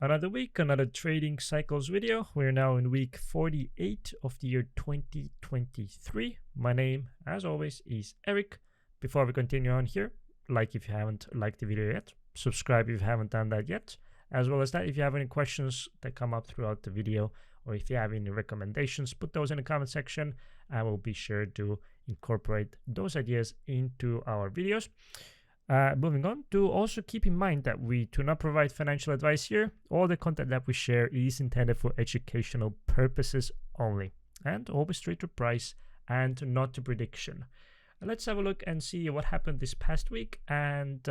Another week, another trading cycles video. We're now in week 48 of the year 2023. My name, as always, is Eric. Before we continue on here, like if you haven't liked the video yet, subscribe if you haven't done that yet, as well as that if you have any questions that come up throughout the video, or if you have any recommendations, put those in the comment section. I will be sure to incorporate those ideas into our videos. Moving on, do also keep in mind that we do not provide financial advice here. All the content that we share is intended for educational purposes only, and always trade to price and not to prediction. Let's have a look and see what happened this past week and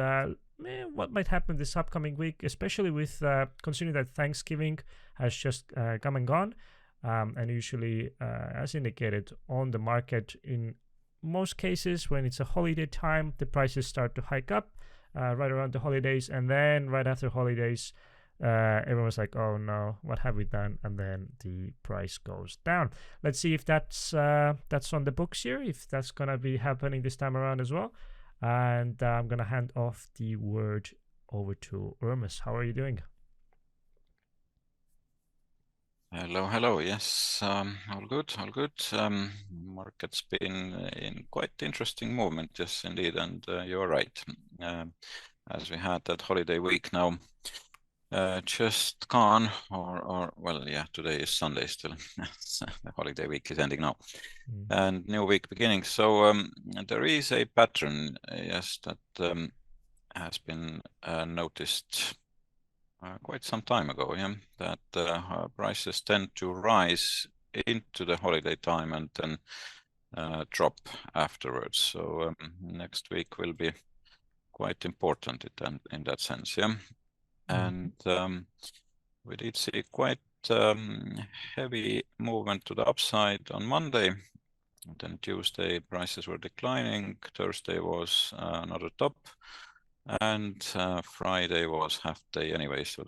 what might happen this upcoming week, especially with considering that Thanksgiving has just come and gone, and usually, as indicated on the market, in most cases when it's a holiday time, the prices start to hike up right around the holidays, and then right after holidays, everyone's like, oh no, what have we done? And then the price goes down. Let's see if that's on the books here, if that's gonna be happening this time around as well. And I'm gonna hand off the word over to Urmas. How are you doing? Hello. Yes, all good. Market's been in quite interesting movement, yes, indeed, and you're right. As we had that holiday week now just gone, or well, yeah, today is Sunday still. The holiday week is ending now, and new week beginning. So there is a pattern, yes, that has been noticed quite some time ago, yeah, that prices tend to rise into the holiday time and then drop afterwards. So next week will be quite important in that sense, yeah. And we did see quite heavy movement to the upside on Monday. And then Tuesday prices were declining. Thursday was another top. And Friday was half day anyway, so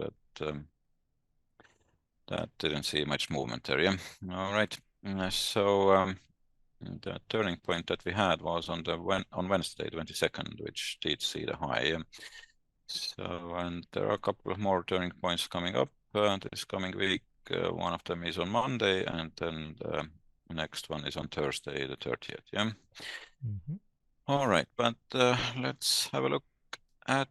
that didn't see much movement there. Yeah. All right. So the turning point that we had was on Wednesday, 22nd, which did see the high. So, and there are a couple of more turning points coming up this coming week. One of them is on Monday, and then the next one is on Thursday, the 30th. Yeah. All right, but let's have a look at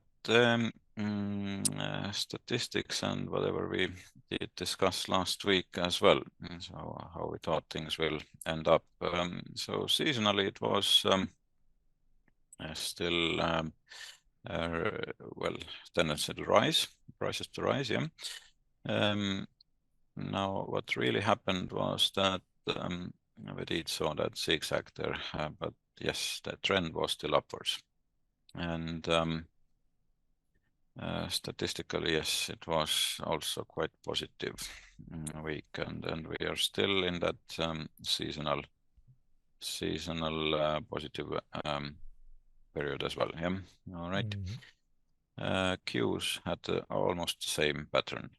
statistics and whatever we did discuss last week as well. So how we thought things will end up. So seasonally, it was still well, tendency to rise, prices to rise. Yeah. Now, what really happened was that we did saw that zigzag there, but yes, the trend was still upwards, and statistically, yes, it was also quite positive week, and we are still in that seasonal positive period as well. Yeah. All right. Qs had almost the same pattern.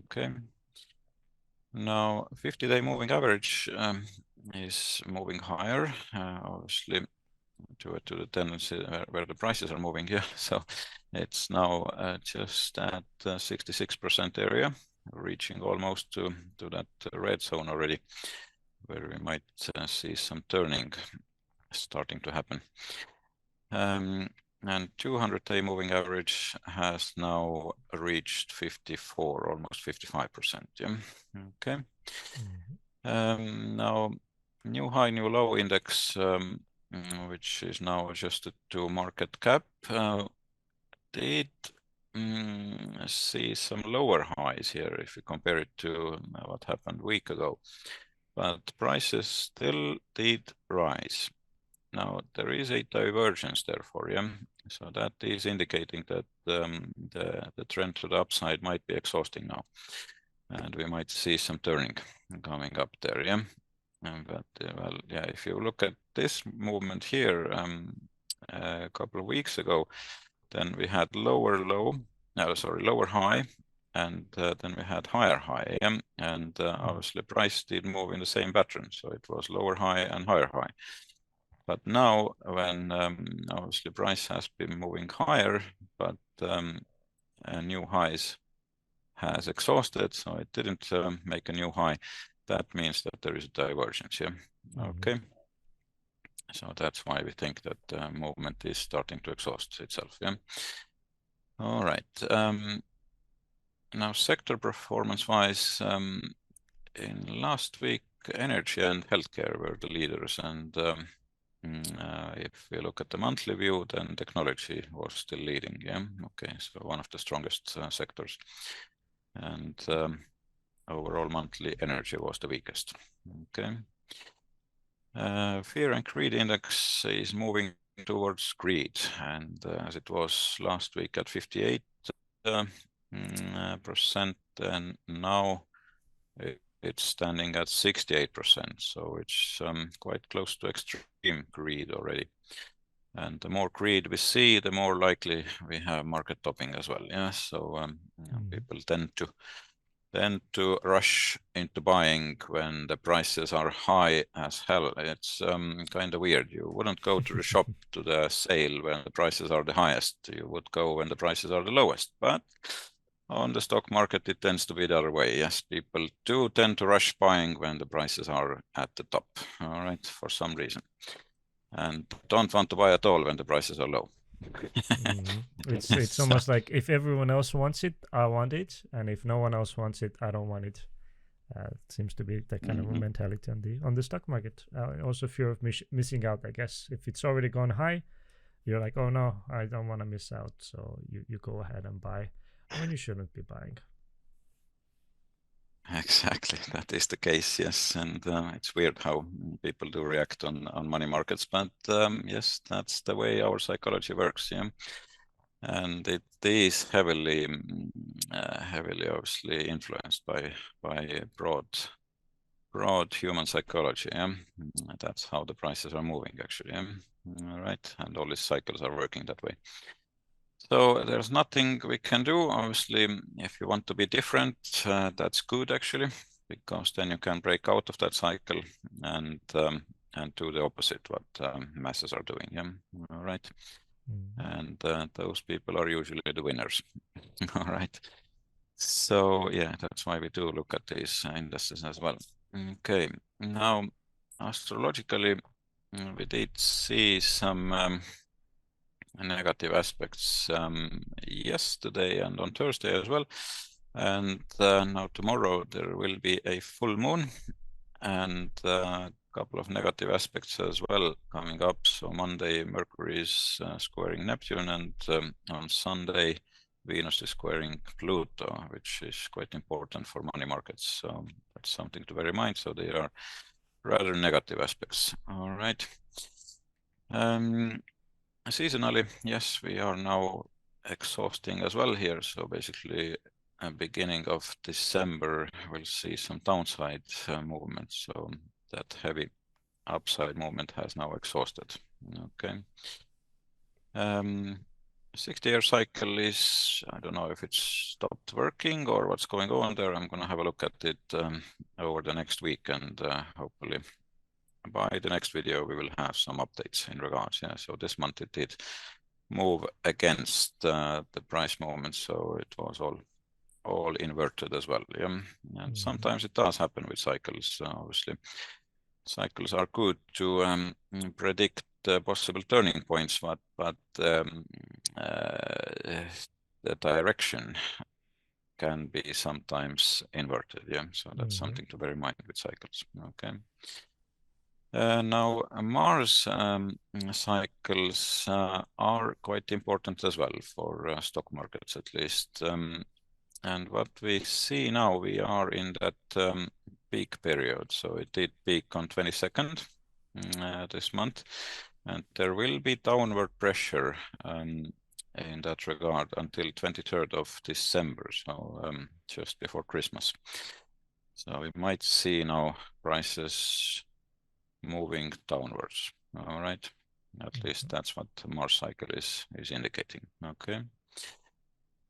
Okay. Now, 50-day moving average is moving higher, obviously to the tendency where the prices are moving here. So it's now just at 66% area, reaching almost to that red zone already, where we might see some turning starting to happen. And 200-day moving average has now reached 54, almost 55%. Yeah. Okay. Now, new high, new low index, which is now adjusted to market cap, did see some lower highs here if you compare it to what happened a week ago. But prices still did rise. Now, there is a divergence therefore, yeah. So that is indicating that the trend to the upside might be exhausting now, and we might see some turning coming up there, yeah. But well, yeah, if you look at this movement here a couple of weeks ago, then we had lower high, and then we had higher high, yeah? And obviously price did move in the same pattern, so it was lower high and higher high. But now, when obviously price has been moving higher, but new highs has exhausted, so it didn't make a new high. That means that there is a divergence here. Okay. So that's why we think that the movement is starting to exhaust itself. Yeah. All right. Now, sector performance-wise, in last week, energy and healthcare were the leaders, and if we look at the monthly view, then technology was still leading. Yeah. Okay. So one of the strongest sectors, and overall monthly energy was the weakest. Okay. Fear and greed index is moving towards greed, and as it was last week at 58%, and now it's standing at 68%, so it's quite close to extreme greed already. And the more greed we see, the more likely we have market topping as well. Yeah, so people tend to rush into buying when the prices are high as hell. It's kind of weird. You wouldn't go to the shop to the sale when the prices are the highest. You would go when the prices are the lowest. But on the stock market, it tends to be the other way. Yes, people do tend to rush buying when the prices are at the top, all right, for some reason. And don't want to buy at all when the prices are low. It's almost like if everyone else wants it, I want it, and if no one else wants it, I don't want it. It seems to be that kind of a mentality on the stock market. Also, fear of missing out. I guess if it's already gone high, you're like, oh no, I don't want to miss out, so you go ahead and buy when you shouldn't be buying. Exactly, that is the case, yes, and it's weird how people do react on money markets, but yes, that's the way our psychology works, yeah, and it is heavily obviously influenced by broad human psychology, yeah, that's how the prices are moving actually, yeah? All right, and all these cycles are working that way. So there's nothing we can do. Obviously, if you want to be different, that's good actually, because then you can break out of that cycle and do the opposite what masses are doing. Yeah, all right. And those people are usually the winners. All right. So yeah, that's why we do look at these indices as well. Okay. Now, astrologically, we did see some negative aspects yesterday and on Thursday as well. And now tomorrow there will be a full moon and a couple of negative aspects as well coming up. So Monday, Mercury is squaring Neptune, and on Sunday, Venus is squaring Pluto, which is quite important for money markets. So that's something to bear in mind. So they are rather negative aspects. All right. Seasonally, yes, we are now exhausting as well here. So basically, beginning of December, we'll see some downside movement. So that heavy upside movement has now exhausted. Okay. 60-year cycle is, I don't know if it's stopped working or what's going on there. I'm going to have a look at it over the next week, and hopefully by the next video we will have some updates in regards. Yeah, so this month it did move against the price movement, so it was all inverted as well. Yeah, and sometimes it does happen with cycles. Obviously, cycles are good to predict possible turning points, but the direction can be sometimes inverted. Yeah, so that's something to bear in mind with cycles. Okay. Now, Mars cycles are quite important as well for stock markets, at least. And what we see now, we are in that peak period. So it did peak on 22nd this month, and there will be downward pressure in that regard until 23rd of December, so just before Christmas. So we might see now prices moving downwards. All right, at least that's what the Mars cycle is indicating. Okay,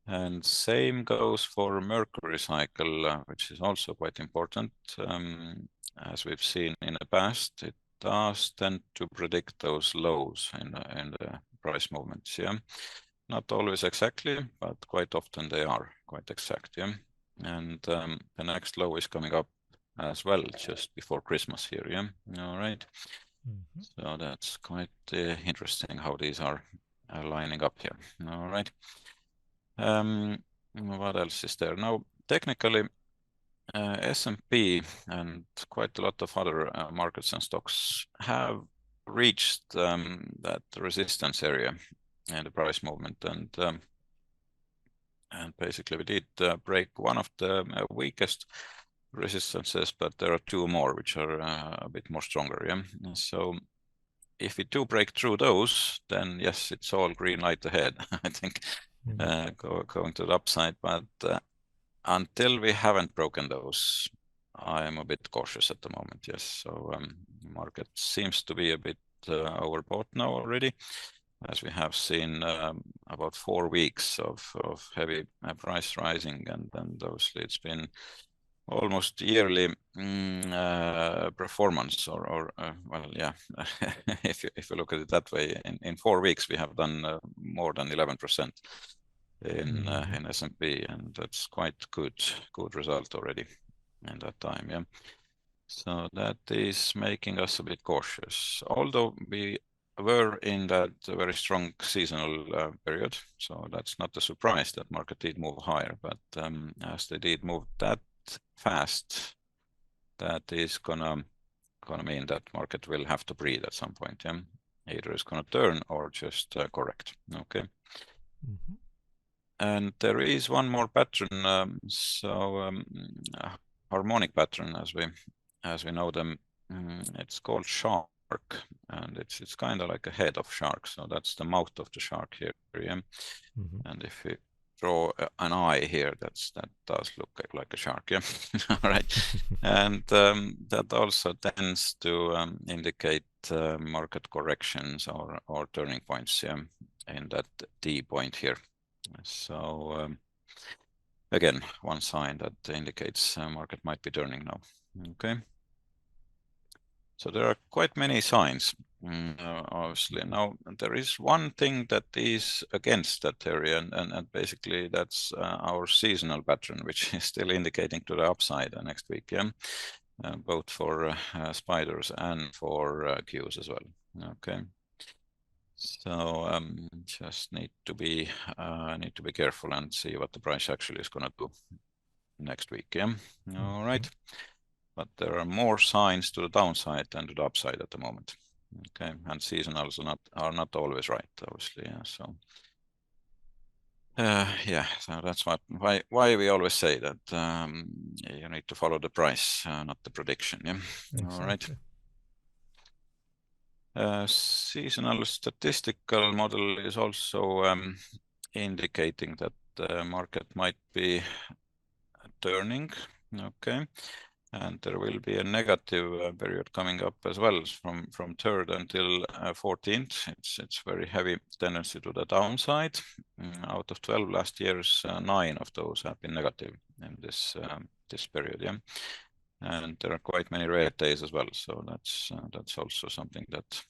and same goes for Mercury cycle, which is also quite important. As we've seen in the past, it does tend to predict those lows in the price movements. Yeah, not always exactly, but quite often they are quite exact. Yeah. And the next low is coming up as well just before Christmas here. Yeah. All right. So that's quite interesting how these are lining up here. All right. What else is there? Now, technically, S&P and quite a lot of other markets and stocks have reached that resistance area in the price movement, and basically we did break one of the weakest resistances, but there are two more which are a bit more stronger. Yeah. So if we do break through those, then yes, it's all green light ahead. I think going to the upside, but until we haven't broken those, I am a bit cautious at the moment. Yes. So market seems to be a bit overbought now already, as we have seen about 4 weeks of heavy price rising, and then obviously it's been almost yearly performance, or well, yeah, if you look at it that way, in 4 weeks we have done more than 11% in S&P, and that's quite good result already in that time. Yeah. So that is making us a bit cautious, although we were in that very strong seasonal period. So that's not a surprise that market did move higher, but as they did move that fast, that is gonna mean that market will have to breathe at some point. Yeah. Either it's gonna turn or just correct. Okay. And there is one more pattern, harmonic pattern as we know them. It's called shark, and it's kind of like a head of shark. So that's the mouth of the shark here. Yeah? And if we draw an eye here, that does look like a shark. Yeah. All right. And that also tends to indicate market corrections or turning points. Yeah, in that D point here. So again, one sign that indicates market might be turning now. Okay. So there are quite many signs, obviously. Now, there is one thing that is against that area, and basically that's our seasonal pattern, which is still indicating to the upside next week, yeah? Both for spiders and for Qs as well. Okay. So just need to be careful and see what the price actually is going to do next week. Yeah. All right. But there are more signs to the downside than to the upside at the moment. Okay, and seasonals are not always right, obviously. Yeah. So yeah, so that's why we always say that you need to follow the price, not the prediction. Yeah. Exactly. All right. Seasonal statistical model is also indicating that the market might be turning. Okay. And there will be a negative period coming up as well from 3rd until 14th. It's very heavy tendency to the downside. Out of 12 last years, 9 of those have been negative in this period. Yeah. And there are quite many red days as well. So that's also something that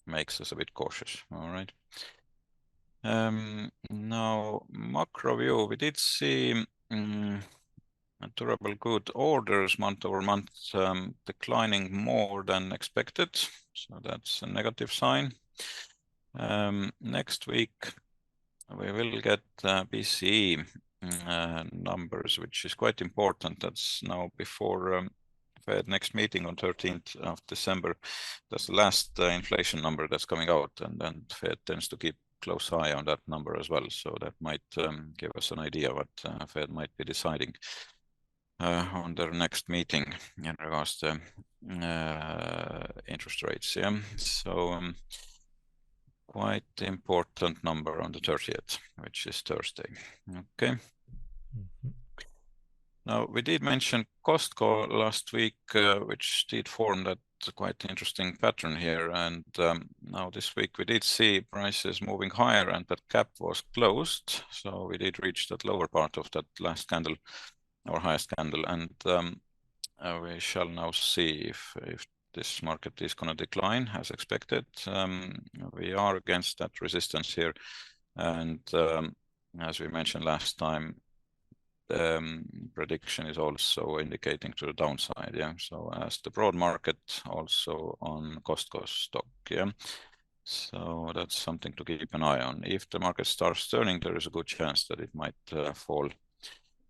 makes us a bit cautious. All right. Now, macro view, we did see durable good orders month over month declining more than expected. So that's a negative sign. Next week, we will get PCE numbers, which is quite important. That's now before Fed next meeting on 13th of December. That's the last inflation number that's coming out, and then Fed tends to keep close eye on that number as well. So that might give us an idea what Fed might be deciding on their next meeting in regards to interest rates. Yeah. So quite important number on the 30th, which is Thursday. Okay. Now, we did mention Costco last week, which did form that quite interesting pattern here. And now this week we did see prices moving higher, and that gap was closed. So we did reach that lower part of that last candle, our highest candle. And we shall now see if this market is going to decline as expected. We are against that resistance here. And as we mentioned last time, prediction is also indicating to the downside. Yeah, so as the broad market also on Costco stock. Yeah, so that's something to keep an eye on. If the market starts turning, there is a good chance that it might fall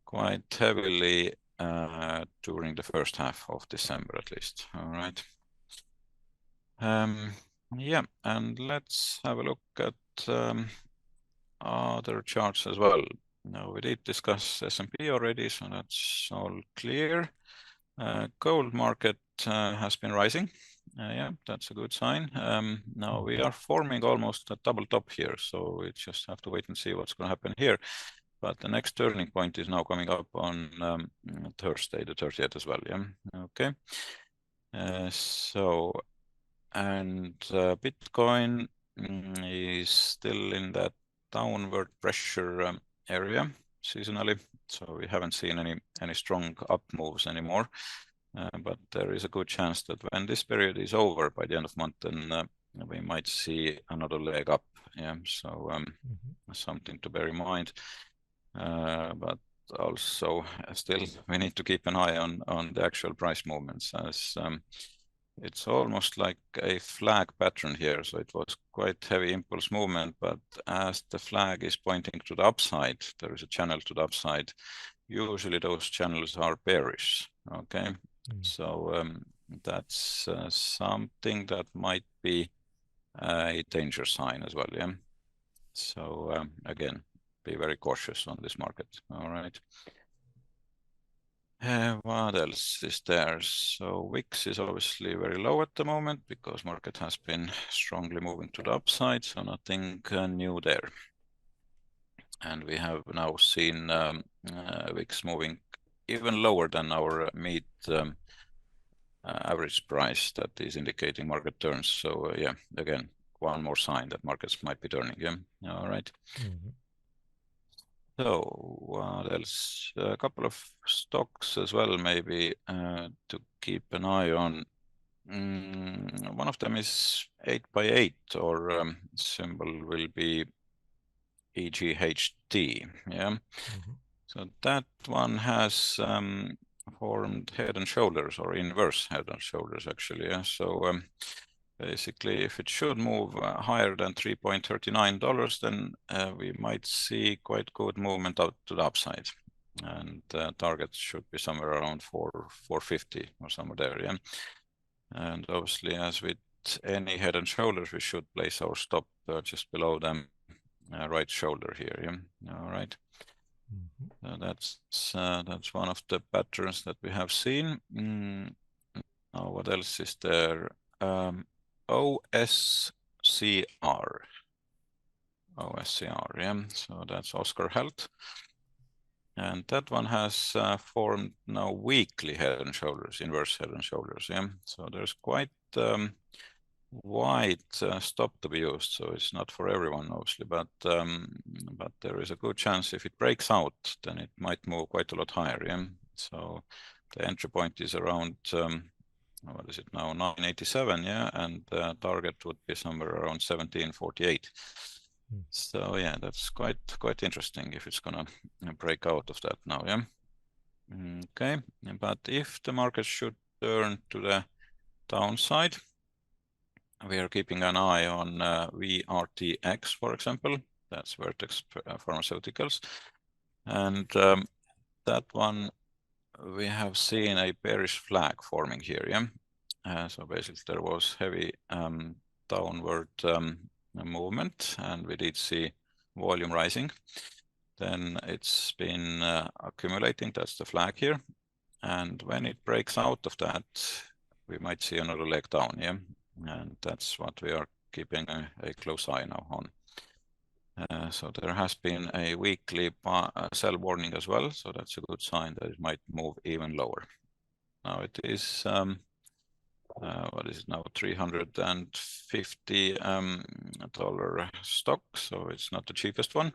quite heavily during the first half of December at least. All right. Yeah, and let's have a look at other charts as well. Now we did discuss S&P already, so that's all clear. Gold market has been rising. Yeah, that's a good sign. Now we are forming almost a double top here, so we just have to wait and see what's going to happen here. But the next turning point is now coming up on Thursday, the 30th as well. Yeah, okay. And Bitcoin is still in that downward pressure area seasonally, so we haven't seen any strong up moves anymore. But there is a good chance that when this period is over by the end of month, then we might see another leg up. Yeah, so something to bear in mind. But also still we need to keep an eye on the actual price movements, as it's almost like a flag pattern here. So it was quite heavy impulse movement, but as the flag is pointing to the upside, there is a channel to the upside. Usually those channels are bearish. Okay, so that's something that might be a danger sign as well. Yeah, so again, be very cautious on this market. All right. What else is there? So VIX is obviously very low at the moment because market has been strongly moving to the upside, so nothing new there. And we have now seen VIX moving even lower than our mid average price that is indicating market turns. So yeah, again, one more sign that markets might be turning. Yeah, all right. So what else? A couple of stocks as well, maybe to keep an eye on. One of them is 8x8, or symbol will be EGHT. Yeah. So that one has formed head and shoulders, or inverse head and shoulders actually. Yeah. So basically, if it should move higher than $3.39, then we might see quite good movement out to the upside, and target should be somewhere around 450 or somewhere there. Yeah, and obviously, as with any head and shoulders, we should place our stop just below them, right shoulder here. Yeah, all right. That's one of the patterns that we have seen. Now, what else is there? OSCR, yeah, so that's Oscar Health, and that one has formed now weekly head and shoulders, inverse head and shoulders. Yeah, so there's quite wide stop to be used, so it's not for everyone obviously, but there is a good chance if it breaks out, then it might move quite a lot higher. Yeah, so the entry point is around what is it now, 987, yeah, and target would be somewhere around 1748. So yeah, that's quite interesting if it's gonna break out of that now. Yeah, okay, but if the market should turn to the downside, we are keeping an eye on VRTX, for example. That's Vertex Pharmaceuticals, and that one we have seen a bearish flag forming here. Yeah, so basically there was heavy downward movement, and we did see volume rising. Then it's been accumulating. That's the flag here, and when it breaks out of that, we might see another leg down. Yeah, and that's what we are keeping a close eye now on. So there has been a weekly sell warning as well, so that's a good sign that it might move even lower. Now it is what is it now, $350 stock, so it's not the cheapest one.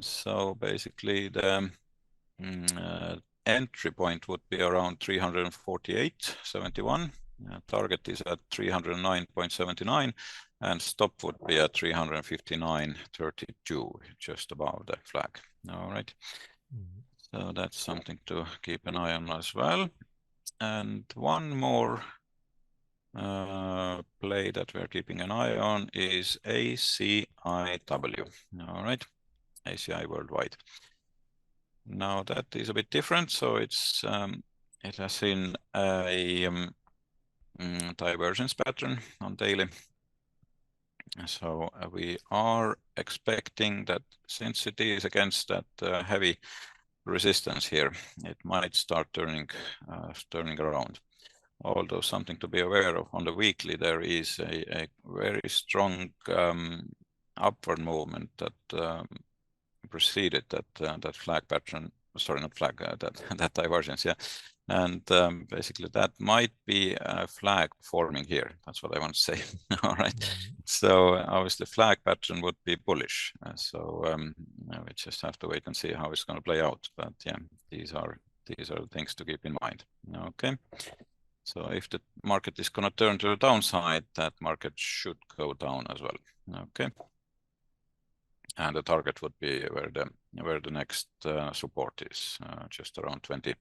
So basically the entry point would be around 348.71. Target is at 309.79, and stop would be at 359.32, just above that flag. All right. So that's something to keep an eye on as well. And one more play that we're keeping an eye on is ACIW. All right, ACI worldwide. Now that is a bit different. So it's it has seen a divergence pattern on daily. So we are expecting that since it is against that heavy resistance here, it might start turning around. Although something to be aware of, on the weekly there is a very strong upward movement that preceded that flag pattern. Sorry, not flag, that divergence, yeah. And basically that might be a flag forming here. That's what I want to say. All right. So obviously flag pattern would be bullish. So we just have to wait and see how it's going to play out. But yeah, these are things to keep in mind. Okay. So if the market is going to turn to the downside, that market should go down as well. Okay. And the target would be where the next support is, just around $20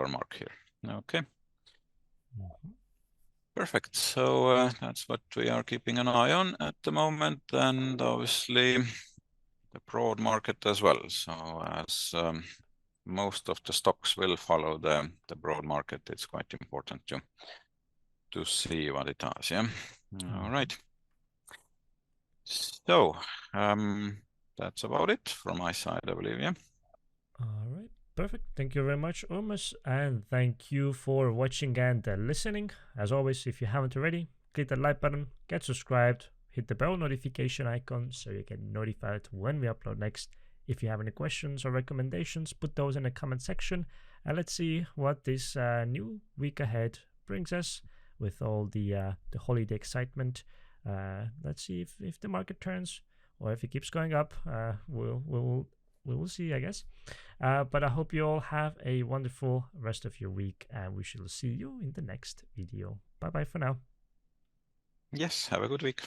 mark here. Okay. Perfect. So that's what we are keeping an eye on at the moment, and obviously the broad market as well. So as most of the stocks will follow the broad market, it's quite important to see what it does. Yeah. All right. So that's about it from my side, I believe. Yeah. All right. Perfect. Thank you very much, Urmas. And thank you for watching and listening. As always, if you haven't already, click the like button, get subscribed, hit the bell notification icon so you get notified when we upload next. If you have any questions or recommendations, put those in the comment section. And let's see what this new week ahead brings us with all the holiday excitement. Let's see if the market turns or if it keeps going up. We will see, I guess. But I hope you all have a wonderful rest of your week, and we shall see you in the next video. Bye bye for now. Yes, have a good week.